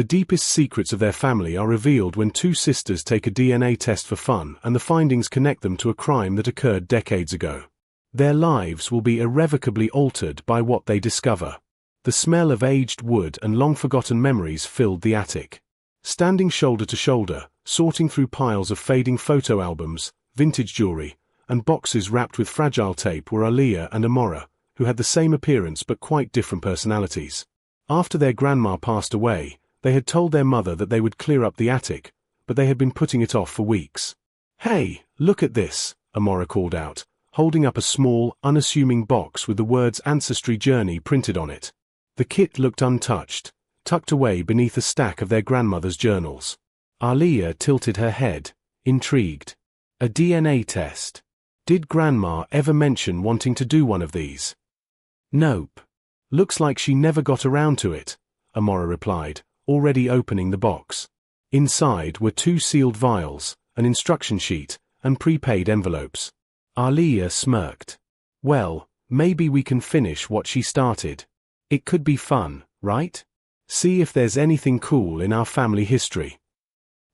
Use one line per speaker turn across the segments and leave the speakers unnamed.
The deepest secrets of their family are revealed when two sisters take a DNA test for fun and the findings connect them to a crime that occurred decades ago. Their lives will be irrevocably altered by what they discover. The smell of aged wood and long-forgotten memories filled the attic. Standing shoulder to shoulder, sorting through piles of fading photo albums, vintage jewelry, and boxes wrapped with fragile tape were Aaliyah and Amara, who had the same appearance but quite different personalities. After their grandma passed away, they had told their mother that they would clear up the attic, but they had been putting it off for weeks. "Hey, look at this," Amara called out, holding up a small, unassuming box with the words Ancestry Journey printed on it. The kit looked untouched, tucked away beneath a stack of their grandmother's journals. Aaliyah tilted her head, intrigued. A DNA test. Did Grandma ever mention wanting to do one of these? Nope. Looks like she never got around to it, Amara replied, already opening the box. Inside were 2 sealed vials, an instruction sheet, and prepaid envelopes. Aaliyah smirked. Well, maybe we can finish what she started. It could be fun, right? See if there's anything cool in our family history.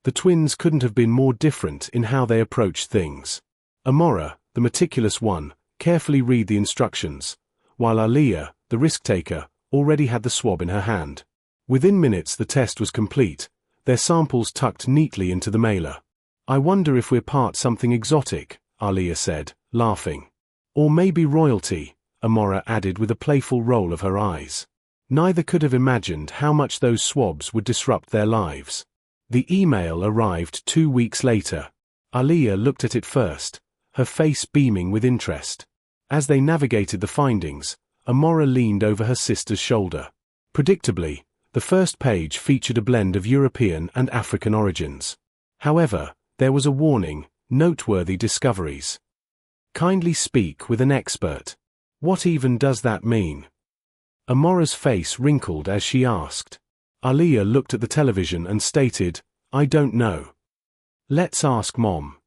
The twins couldn't have been more different in how they approached things. Amara, the meticulous one, carefully read the instructions, while Aaliyah, the risk-taker, already had the swab in her hand. Within minutes the test was complete, their samples tucked neatly into the mailer. "I wonder if we're part something exotic," Aaliyah said, laughing. "Or maybe royalty," Amara added with a playful roll of her eyes. Neither could have imagined how much those swabs would disrupt their lives. The email arrived 2 weeks later. Aaliyah looked at it first, her face beaming with interest. As they navigated the findings, Amara leaned over her sister's shoulder. Predictably, the first page featured a blend of European and African origins. However, there was a warning: noteworthy discoveries. Kindly speak with an expert. What even does that mean? Amara's face wrinkled as she asked. Aaliyah looked at the television and stated, "I don't know. Let's ask Mom."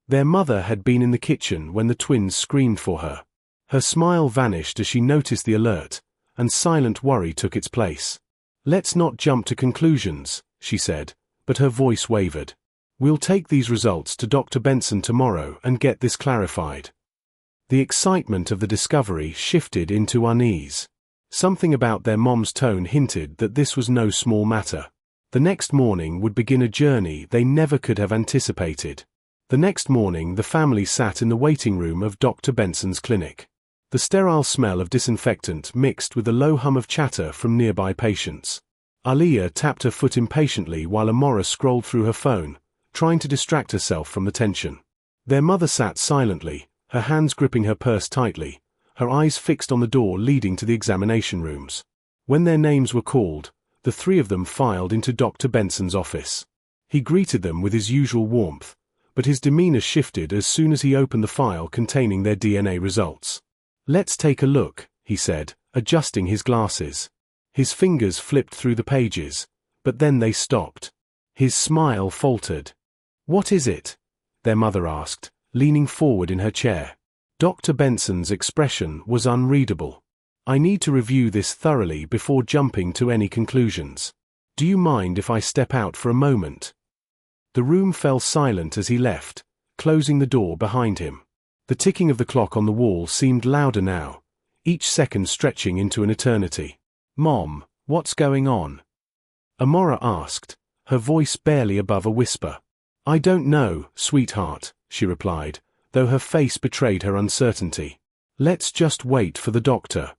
Their mother had been in the kitchen when the twins screamed for her. Her smile vanished as she noticed the alert, and silent worry took its place. "Let's not jump to conclusions," she said, but her voice wavered. "We'll take these results to Dr. Benson tomorrow and get this clarified." The excitement of the discovery shifted into unease. Something about their mom's tone hinted that this was no small matter. The next morning would begin a journey they never could have anticipated. The next morning the family sat in the waiting room of Dr. Benson's clinic. The sterile smell of disinfectant mixed with the low hum of chatter from nearby patients. Aaliyah tapped her foot impatiently while Amara scrolled through her phone, trying to distract herself from the tension. Their mother sat silently, her hands gripping her purse tightly, her eyes fixed on the door leading to the examination rooms. When their names were called, the 3 of them filed into Dr. Benson's office. He greeted them with his usual warmth, but his demeanor shifted as soon as he opened the file containing their DNA results. "Let's take a look," he said, adjusting his glasses. His fingers flipped through the pages, but then they stopped. His smile faltered. "What is it?" their mother asked, leaning forward in her chair. Dr. Benson's expression was unreadable. "I need to review this thoroughly before jumping to any conclusions. Do you mind if I step out for a moment?" The room fell silent as he left, closing the door behind him. The ticking of the clock on the wall seemed louder now, each second stretching into an eternity. "Mom, what's going on?" Amara asked, her voice barely above a whisper. "I don't know, sweetheart," she replied, though her face betrayed her uncertainty. "Let's just wait for the doctor."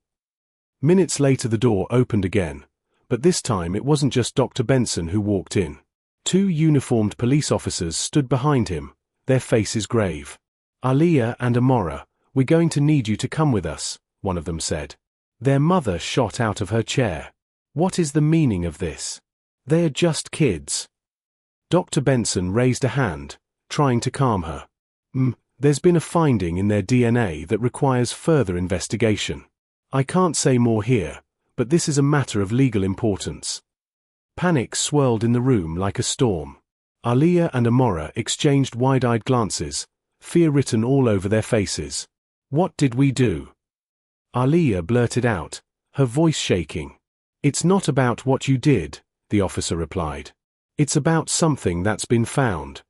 Minutes later the door opened again, but this time it wasn't just Dr. Benson who walked in. 2 uniformed police officers stood behind him, their faces grave. "Aaliyah and Amara, we're going to need you to come with us," one of them said. Their mother shot out of her chair. "What is the meaning of this? They are just kids." Dr. Benson raised a hand, trying to calm her. There's been a finding in their DNA that requires further investigation. I can't say more here, but this is a matter of legal importance." Panic swirled in the room like a storm. Aaliyah and Amara exchanged wide-eyed glances, fear written all over their faces. "What did we do?" Aaliyah blurted out, her voice shaking. "It's not about what you did," the officer replied. It's about something that's been found.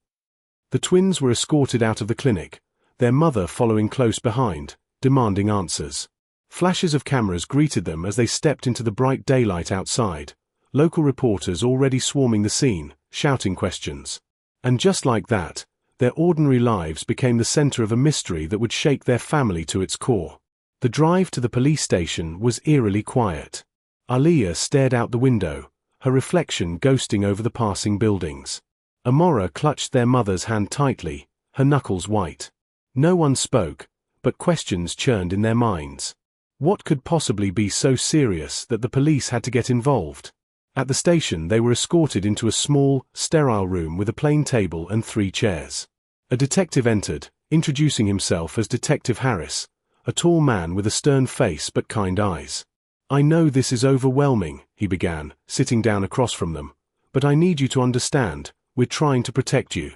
The twins were escorted out of the clinic, their mother following close behind, demanding answers. Flashes of cameras greeted them as they stepped into the bright daylight outside, local reporters already swarming the scene, shouting questions. And just like that, their ordinary lives became the center of a mystery that would shake their family to its core. The drive to the police station was eerily quiet. Aaliyah stared out the window, her reflection ghosting over the passing buildings. Amara clutched their mother's hand tightly, her knuckles white. No one spoke, but questions churned in their minds. What could possibly be so serious that the police had to get involved? At the station they were escorted into a small, sterile room with a plain table and 3 chairs. A detective entered, introducing himself as Detective Harris, a tall man with a stern face but kind eyes. "I know this is overwhelming," he began, sitting down across from them, "but I need you to understand, we're trying to protect you."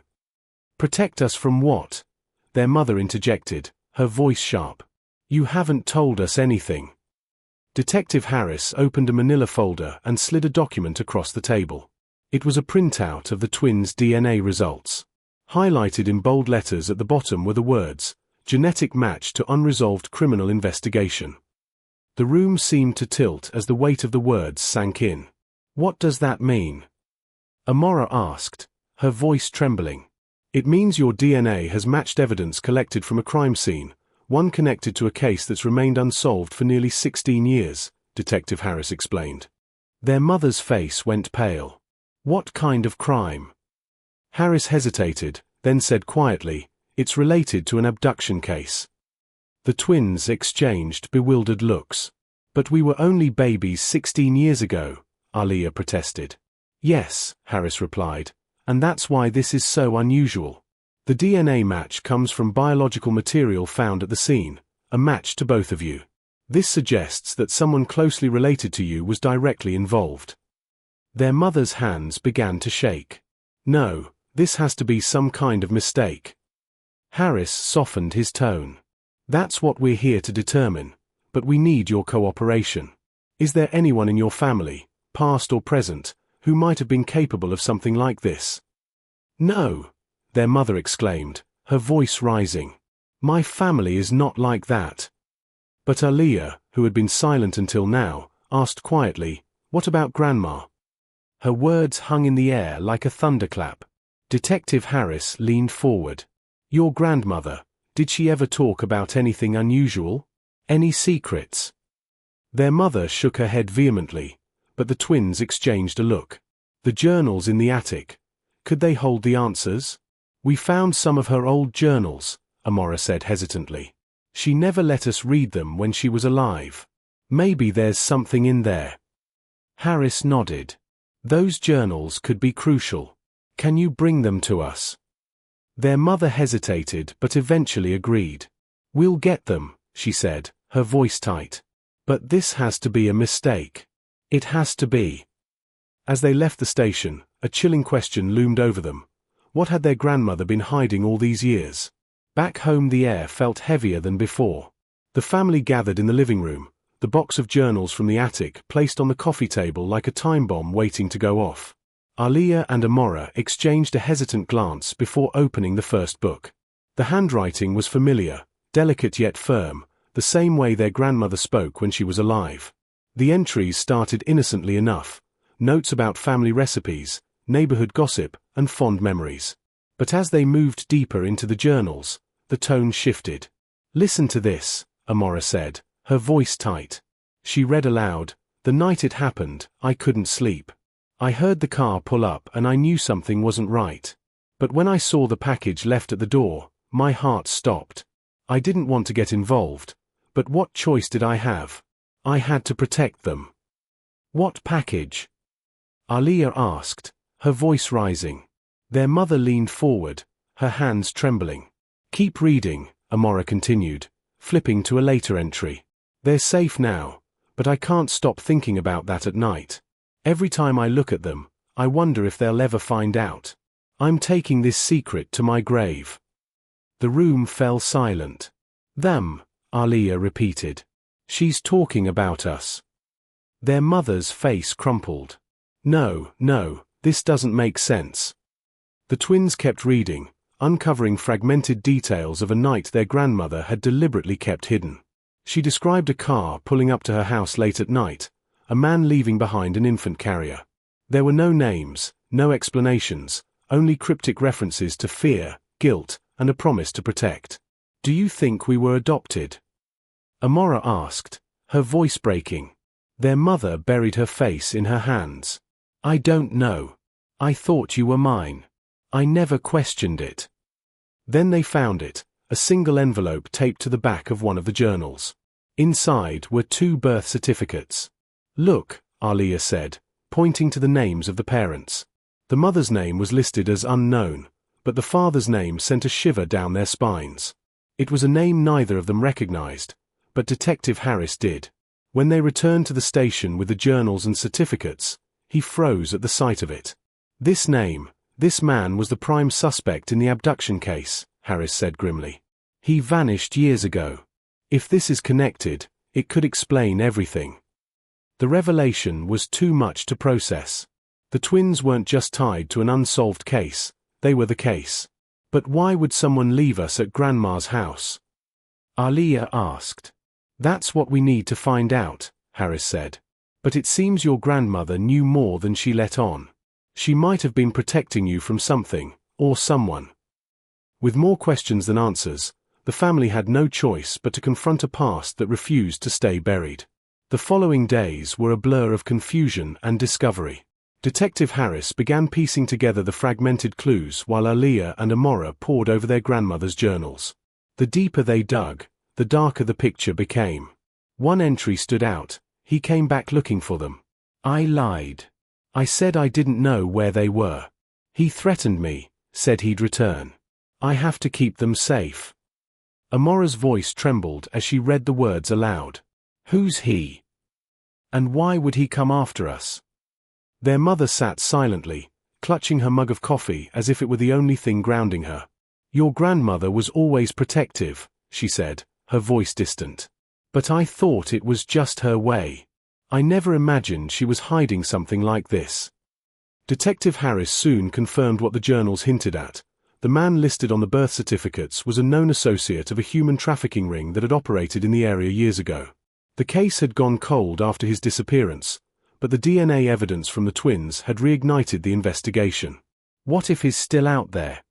"Protect us from what?" their mother interjected, her voice sharp. "You haven't told us anything." Detective Harris opened a manila folder and slid a document across the table. It was a printout of the twins' DNA results. Highlighted in bold letters at the bottom were the words, "Genetic match to unresolved criminal investigation." The room seemed to tilt as the weight of the words sank in. "What does that mean?" Amara asked, her voice trembling. "It means your DNA has matched evidence collected from a crime scene, one connected to a case that's remained unsolved for nearly 16 years, Detective Harris explained. Their mother's face went pale. "What kind of crime?" Harris hesitated, then said quietly, "It's related to an abduction case." The twins exchanged bewildered looks. "But we were only babies 16 years ago," Aaliyah protested. "Yes," Harris replied, "and that's why this is so unusual. The DNA match comes from biological material found at the scene, a match to both of you. This suggests that someone closely related to you was directly involved." Their mother's hands began to shake. "No, this has to be some kind of mistake." Harris softened his tone. "That's what we're here to determine, but we need your cooperation. Is there anyone in your family, past or present, who might have been capable of something like this?" "No," their mother exclaimed, her voice rising. "My family is not like that." But Aaliyah, who had been silent until now, asked quietly, "What about Grandma?" Her words hung in the air like a thunderclap. Detective Harris leaned forward. "Your grandmother, did she ever talk about anything unusual? Any secrets?" Their mother shook her head vehemently, but the twins exchanged a look. The journals in the attic. Could they hold the answers? "We found some of her old journals," Amara said hesitantly. "She never let us read them when she was alive. Maybe there's something in there." Harris nodded. "Those journals could be crucial. Can you bring them to us?" Their mother hesitated but eventually agreed. "We'll get them," she said, her voice tight. "But this has to be a mistake. It has to be." As they left the station, a chilling question loomed over them. What had their grandmother been hiding all these years? Back home the air felt heavier than before. The family gathered in the living room, the box of journals from the attic placed on the coffee table like a time bomb waiting to go off. Aaliyah and Amara exchanged a hesitant glance before opening the first book. The handwriting was familiar, delicate yet firm, the same way their grandmother spoke when she was alive. The entries started innocently enough, notes about family recipes, neighborhood gossip, and fond memories. But as they moved deeper into the journals, the tone shifted. "Listen to this," Amara said, her voice tight. She read aloud, "The night it happened, I couldn't sleep. I heard the car pull up and I knew something wasn't right. But when I saw the package left at the door, my heart stopped. I didn't want to get involved, but what choice did I have? I had to protect them." "What package?" Aaliyah asked, her voice rising. Their mother leaned forward, her hands trembling. "Keep reading," Amara continued, flipping to a later entry. "They're safe now, but I can't stop thinking about that at night. Every time I look at them, I wonder if they'll ever find out. I'm taking this secret to my grave." The room fell silent. "Them," Aaliyah repeated. "She's talking about us." Their mother's face crumpled. No, no, this doesn't make sense. The twins kept reading, uncovering fragmented details of a night their grandmother had deliberately kept hidden. She described a car pulling up to her house late at night, a man leaving behind an infant carrier. There were no names, no explanations, only cryptic references to fear, guilt, and a promise to protect. "Do you think we were adopted?" Amara asked, her voice breaking. Their mother buried her face in her hands. "I don't know. I thought you were mine. I never questioned it." Then they found it, a single envelope taped to the back of one of the journals. Inside were 2 birth certificates. "Look," Aaliyah said, pointing to the names of the parents. The mother's name was listed as unknown, but the father's name sent a shiver down their spines. It was a name neither of them recognized, but Detective Harris did. When they returned to the station with the journals and certificates, he froze at the sight of it. "This name, this man was the prime suspect in the abduction case," Harris said grimly. "He vanished years ago. If this is connected, it could explain everything." The revelation was too much to process. The twins weren't just tied to an unsolved case, they were the case. "But why would someone leave us at Grandma's house?" Aaliyah asked. "That's what we need to find out," Harris said. "But it seems your grandmother knew more than she let on. She might have been protecting you from something, or someone." With more questions than answers, the family had no choice but to confront a past that refused to stay buried. The following days were a blur of confusion and discovery. Detective Harris began piecing together the fragmented clues while Aaliyah and Amara pored over their grandmother's journals. The deeper they dug, the darker the picture became. One entry stood out. He came back looking for them. "I lied. I said I didn't know where they were. He threatened me, said he'd return. I have to keep them safe." Amara's voice trembled as she read the words aloud. "Who's he? And why would he come after us?" Their mother sat silently, clutching her mug of coffee as if it were the only thing grounding her. "Your grandmother was always protective," she said, her voice distant. "But I thought it was just her way. I never imagined she was hiding something like this." Detective Harris soon confirmed what the journals hinted at. The man listed on the birth certificates was a known associate of a human trafficking ring that had operated in the area years ago. The case had gone cold after his disappearance, but the DNA evidence from the twins had reignited the investigation. "What if he's still out there?"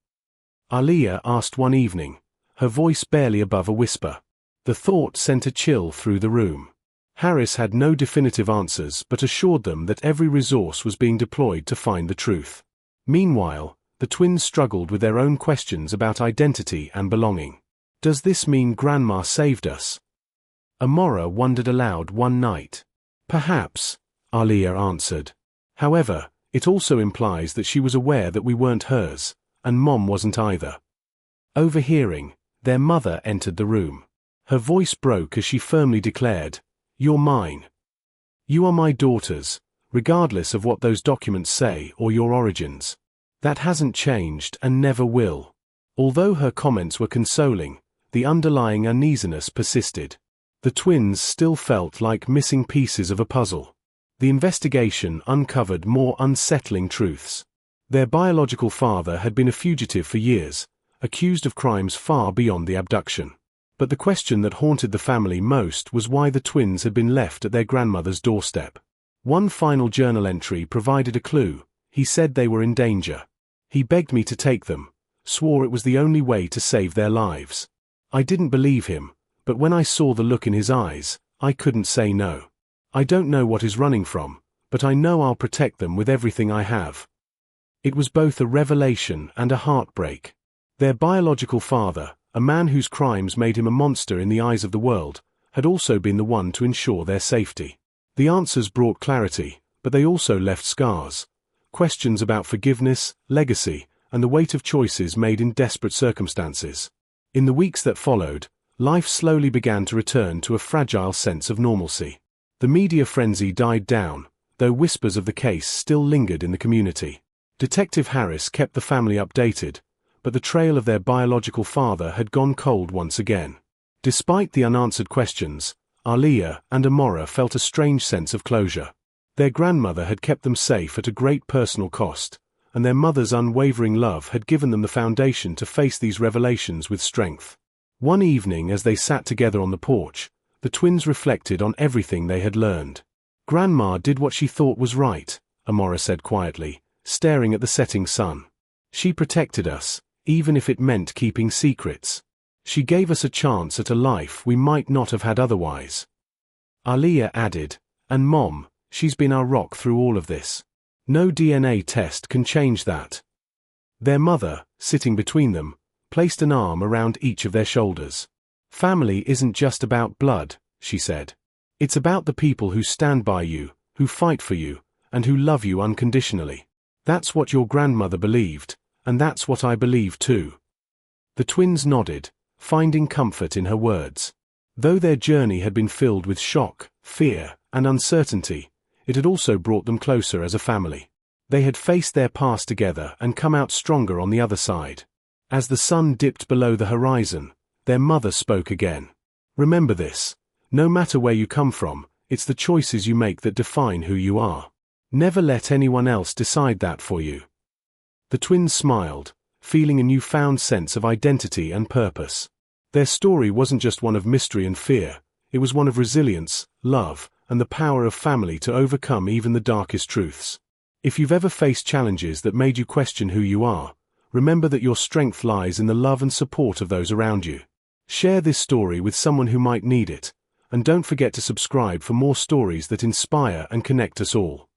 Aaliyah asked one evening, her voice barely above a whisper. The thought sent a chill through the room. Harris had no definitive answers but assured them that every resource was being deployed to find the truth. Meanwhile, the twins struggled with their own questions about identity and belonging. "Does this mean Grandma saved us?" Amara wondered aloud one night. "Perhaps," Aaliyah answered. "However, it also implies that she was aware that we weren't hers, and Mom wasn't either." Overhearing, their mother entered the room. Her voice broke as she firmly declared, "You're mine. You are my daughters, regardless of what those documents say or your origins. That hasn't changed and never will." Although her comments were consoling, the underlying uneasiness persisted. The twins still felt like missing pieces of a puzzle. The investigation uncovered more unsettling truths. Their biological father had been a fugitive for years, accused of crimes far beyond the abduction. But the question that haunted the family most was why the twins had been left at their grandmother's doorstep. One final journal entry provided a clue. He said they were in danger. "He begged me to take them, swore it was the only way to save their lives. I didn't believe him, but when I saw the look in his eyes, I couldn't say no. I don't know what he's running from, but I know I'll protect them with everything I have." It was both a revelation and a heartbreak. Their biological father, a man whose crimes made him a monster in the eyes of the world, had also been the one to ensure their safety. The answers brought clarity, but they also left scars. Questions about forgiveness, legacy, and the weight of choices made in desperate circumstances. In the weeks that followed, life slowly began to return to a fragile sense of normalcy. The media frenzy died down, though whispers of the case still lingered in the community. Detective Harris kept the family updated, but the trail of their biological father had gone cold once again. Despite the unanswered questions, Aaliyah and Amara felt a strange sense of closure. Their grandmother had kept them safe at a great personal cost, and their mother's unwavering love had given them the foundation to face these revelations with strength. One evening as they sat together on the porch, the twins reflected on everything they had learned. "Grandma did what she thought was right," Amara said quietly, staring at the setting sun. "She protected us, even if it meant keeping secrets. She gave us a chance at a life we might not have had otherwise." Aaliyah added, "And Mom, she's been our rock through all of this. No DNA test can change that." Their mother, sitting between them, placed an arm around each of their shoulders. "Family isn't just about blood," she said. "It's about the people who stand by you, who fight for you, and who love you unconditionally. That's what your grandmother believed, and that's what I believe too." The twins nodded, finding comfort in her words. Though their journey had been filled with shock, fear, and uncertainty, it had also brought them closer as a family. They had faced their past together and come out stronger on the other side. As the sun dipped below the horizon, their mother spoke again. "Remember this. No matter where you come from, it's the choices you make that define who you are. Never let anyone else decide that for you." The twins smiled, feeling a newfound sense of identity and purpose. Their story wasn't just one of mystery and fear, it was one of resilience, love, and the power of family to overcome even the darkest truths. If you've ever faced challenges that made you question who you are, remember that your strength lies in the love and support of those around you. Share this story with someone who might need it, and don't forget to subscribe for more stories that inspire and connect us all.